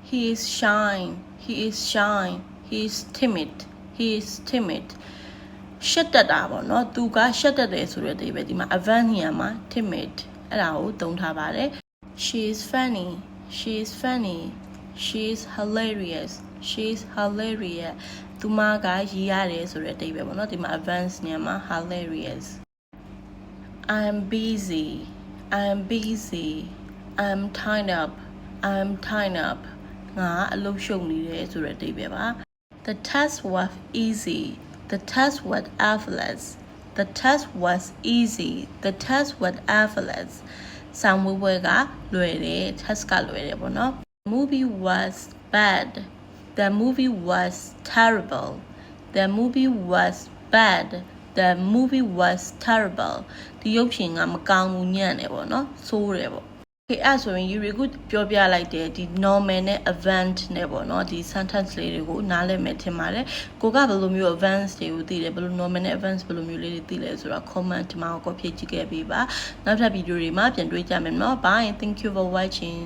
he is shy he is shy he is timid he is timid ရှက်တက်တာပေါ့နော်သူကရှက်တက်တယ်ဆိုတဲ့အဓိပ္ပာယ်ဒီမှာ advance နေရာမှာ timid အဲ့ဒါကိုသုံးထားပါတယ် she is funny she is funny she is hilarious she is hilarious သူမကရည်ရတယ်ဆိုတဲ့အဓိပ္ပာယ်ပေါ့နော်ဒီမှာ advance နေရာမှာ hilarious I am busy I am busy I am tied up I am tied up ငါအလုပ်ရှုပ်နေတယ်ဆိုတဲ့အဓိပ္ပာယ်ပါ The test was easy The test was effortless The test was easy The test was effortless စာမေးပွဲကလွယ်တယ် test ကလွယ်တယ်ပေါ့နော် The movie was bad The movie was terrible The movie was bad The movie was terrible ဒီရုပ်ရှင်ကမကောင်းဘူးညံ့တယ်ပေါ့နော်ဆိုးတယ်ပေါ့Okay အဲ့ဆိုရင် you good ပြောပြလိုက်တယ်ဒီ normal နဲ့ advanced နဲ့ပေါ့နော်ဒီ sentence လေးတွေကိုနားလည်မယ်ထင်ပါတယ်ကိုကဘယ်လိုမျိုး advanced တွေကိုသိတယ်ဘယ်လို normal နဲ့ advanced ဘယ်လိုမျိုးလေးတွေသိလဲဆိုတော့ comment မှာကိုဖြည့်ကြည့်ခဲ့ပေးပါနောက်ထပ်ဗီဒီယိုတွေမှာပြန်တွေ့ကြမယ်နော် bye thank you for watching